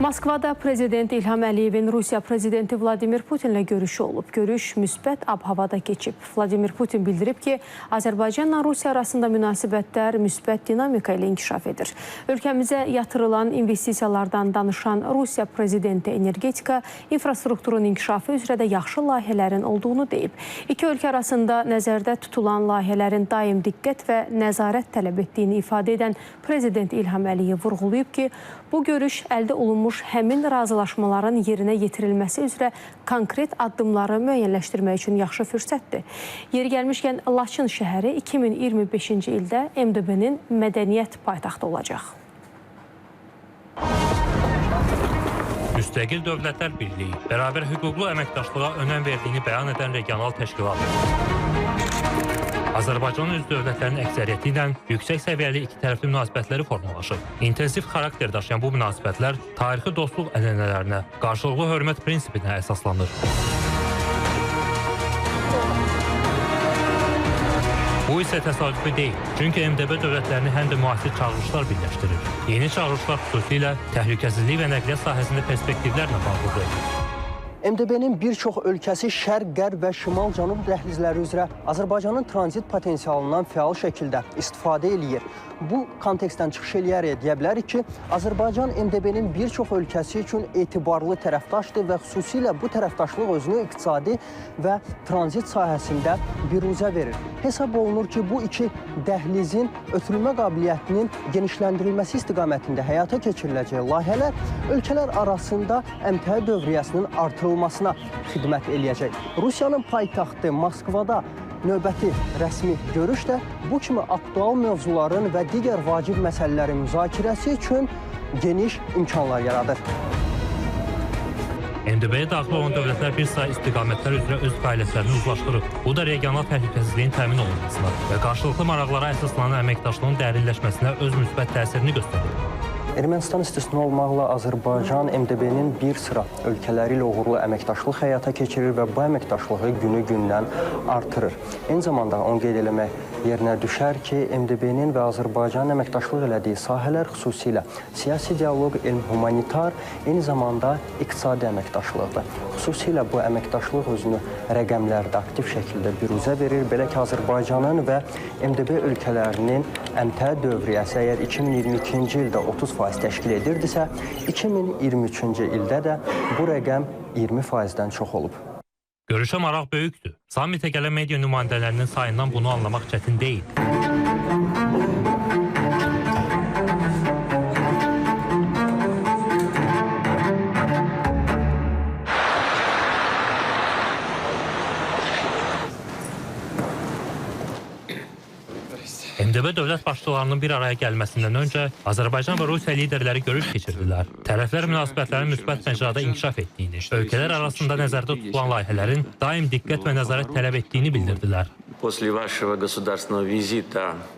Moskvada Prezident İlham Əliyevin Rusiya Prezidenti Vladimir Putinlə görüşü olub. Görüş müsbət ab-havada keçib. Vladimir Putin bildirib ki, Azərbaycanla Rusiya arasında münasibətlər müsbət dinamika ilə inkişaf edir. Ölkəmizə yatırılan investisiyalardan danışan Rusiya Prezidenti energetika, infrastrukturun inkişafı üzrə də yaxşı layihələrin olduğunu deyib. İki ölkə arasında nəzərdə tutulan layihələrin daim diqqət və nəzarət tələb etdiyini ifadə edən Prezident İlham Əliyev vurğulayıb ki, bu görüş əldə olunmuş həmin razılaşmaların yerinə yetirilməsi üzrə konkret addımları müəyyənləşdirmək üçün yaxşı fürsətdir. Yeri gəlmişkən, Laçın şəhəri 2025-ci ildə MDB-nin mədəniyyət paytaxtı olacaq. Müstəqil Dövlətlər Birliyi, bərabər hüquqlu əməkdaşlığa önəm verdiyini bəyan edən regional təşkilatdır. Azərbaycanın üzv dövlətlərinin əksəriyyəti ilə yüksək səviyyəli iki tərəfli münasibətləri formalaşıb. İntensiv xarakter daşıyan bu münasibətlər tarixi dostluq ənənələrinə, qarşılıqlı hörmət prinsipinə əsaslanır. Bu isə təsadüfi deyil, çünki MDB dövlətlərini həm də müasir çağırışlar birləşdirir. Yeni çağırışlar xüsusilə təhlükəsizlik və nəqliyyat sahəsində perspektivlərlə bağlıdır. MDB-nin bir çox ölkəsi şərq, qərb və şimal-cənub dəhlizləri üzrə Azərbaycanın tranzit potensialından fəal şəkildə istifadə eləyir. Bu kontekstdən çıxış eləyərək deyə bilərik ki, Azərbaycan MDB-nin bir çox ölkəsi üçün etibarlı tərəfdaşdır və xüsusilə bu tərəfdaşlıq özünü iqtisadi və tranzit sahəsində biruzə verir. Hesab olunur ki, bu iki dəhlizin ötürülmə qabiliyyətinin genişləndirilməsi istiqamətində həyata keçiriləcək layihələr ölkələr arasında əmtəə dövriyyəsinin artırılmasına xidmət eləyəcək. Rusiyanın paytaxtı Moskvada növbəti rəsmi görüş də bu kimi aktual mövzuların və digər vacib məsələlərin müzakirəsi üçün geniş imkanlar yaradır. MDB-yə daxil olan dövlətlər bir sıra istiqamətlər üzrə öz fəaliyyətlərini uzlaşdırıb. Bu da regional təhlükəsizliyin təmin olunmasına və qarşılıqlı maraqlara əsaslanan əməkdaşlığın dərinləşməsinə öz müsbət təsirini göstərir. Ermənistan istisna olmaqla Azərbaycan MDB-nin bir sıra ölkələri ilə uğurlu əməkdaşlıq həyata keçirir və bu əməkdaşlığı günü-gündən artırır. Eyni zamanda onu qeyd eləmək yerinə düşər ki, MDB-nin və Azərbaycanın əməkdaşlıq elədiyi sahələr xüsusilə siyasi dialoq, elm, humanitar, eyni zamanda iqtisadi əməkdaşlıqdır. Xüsusilə bu əməkdaşlıq özünü rəqəmlərdə aktiv şəkildə biruzə verir. Belə ki, Azərbaycanın və MDB ölkələrinin əmtəə dövriyyəsi əgər 2022-ci ildə 30% təşkil edirdisə, 2023-cü ildə də bu rəqəm 20%-dən çox olub. Görüşə maraq böyükdür. Sammitə gələn media nümayəndələrinin sayından bunu anlamaq çətin deyil. MDB dövlət başçılarının bir araya gəlməsindən öncə Azərbaycan və Rusiya liderləri görüş keçirdilər. Tərəflər münasibətlərin müsbət məcrada inkişaf etdiyini, ölkələr arasında nəzərdə tutulan layihələrin daim diqqət və nəzarət tələb etdiyini bildirdilər.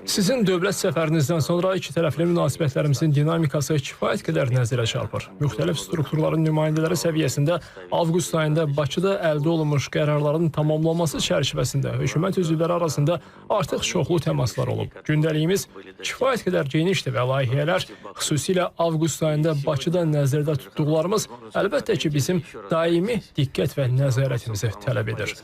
Sizin dövlət səfərinizdən sonra iki tərəfli münasibətlərimizin dinamikası kifayət qədər nəzərə çarpır. Müxtəlif strukturların nümayəndələri səviyyəsində avqust ayında Bakıda əldə olunmuş qərarların tamamlanması çərçivəsində hökumət üzvləri arasında artıq çoxlu təmaslar olub. Gündəliyimiz kifayət qədər genişdir və layihələr, xüsusilə avqust ayında Bakıda nəzərdə tutduqlarımız əlbəttə ki, bizim daimi diqqət və nəzarətimizi tələb edir.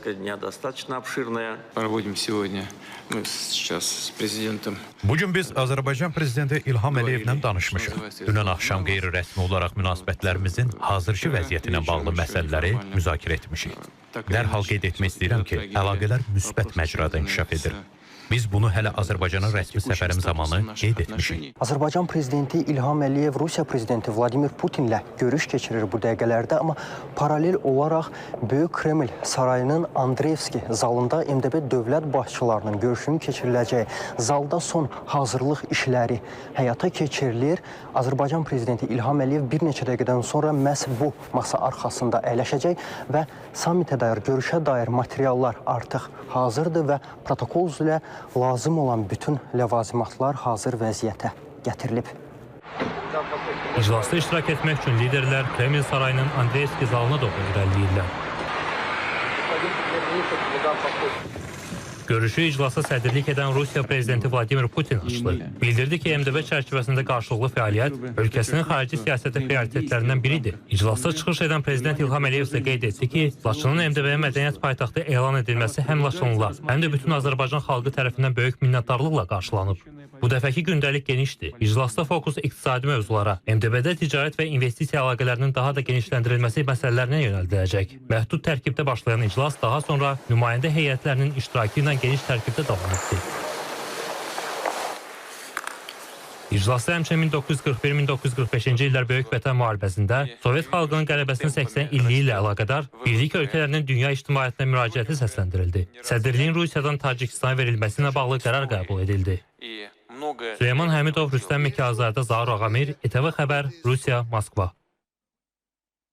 Bugün biz Azərbaycan Prezidenti İlham Əliyevlə danışmışıq. Dünən axşam qeyri-rəsmi olaraq münasibətlərimizin hazırki vəziyyətinə bağlı məsələləri müzakirə etmişik. Dərhal qeyd etmək istəyirəm ki, əlaqələr müsbət məcrada inkişaf edir. Biz bunu hələ Azərbaycana rəsmi səfərim zamanı qeyd etmişik. Azərbaycan Prezidenti İlham Əliyev Rusiya Prezidenti Vladimir Putinlə görüş keçirir bu dəqiqələrdə, amma paralel olaraq Böyük Kreml sarayının Andreevski zalında MDB dövlət başçılarının görüşünün keçiriləcəyi zalda son hazırlıq işləri həyata keçirilir. Azərbaycan Prezidenti İlham Əliyev bir neçə dəqiqədən sonra məhz bu masa arxasında əyləşəcək və sammitə dair, görüşə dair materiallar artıq hazırdır və protokol üzrə lazım olan bütün ləvazimatlar hazır vəziyyətə gətirilib. İclasda iştirak etmək üçün liderlər Kreml sarayının Andreevski zalına doğru irəliləyirlər. Görüşü iclasa sədrlik edən Rusiya prezidenti Vladimir Putin açdı. Bildirdi ki, MDB çərçivəsində qarşılıqlı fəaliyyət ölkəsinin xarici siyasəti prioritetlərindən biridir. İclasda çıxış edən prezident İlham Əliyev isə qeyd etdi ki, Laçının MDB-yə mədəniyyət paytaxtı elan edilməsi həm Laçınlılar, həm də bütün Azərbaycan xalqı tərəfindən böyük minnətdarlıqla qarşılanıb. Bu dəfəki gündəlik genişdir. İclasda fokus iqtisadi mövzulara, MDB-də ticarət və investisiya əlaqələrinin daha da genişləndirilməsi məsələlərinə yönəldiləcək. Məhdud tərkibdə başlayan iclas daha sonra nümayəndə heyətlərinin iştirakı ilə geniş tərkibdə davam etdi. İclasda həmçinin 1941-1945-ci illər Böyük Vətən müharibəsində Sovet xalqının qələbəsinin 80 illiyi ilə əlaqədar birlik ölkələrinin dünya ictimaiyyətinə müraciəti səsləndirildi. Sədrliyin Rusiyadan Tacikistana verilməsi ilə bağlı qərar qəbul edildi. Süleyman Həmidov, Rüstəm Mikayılzadə, Zaur Ağamir, İTV Xəbər, Rusiya, Moskva.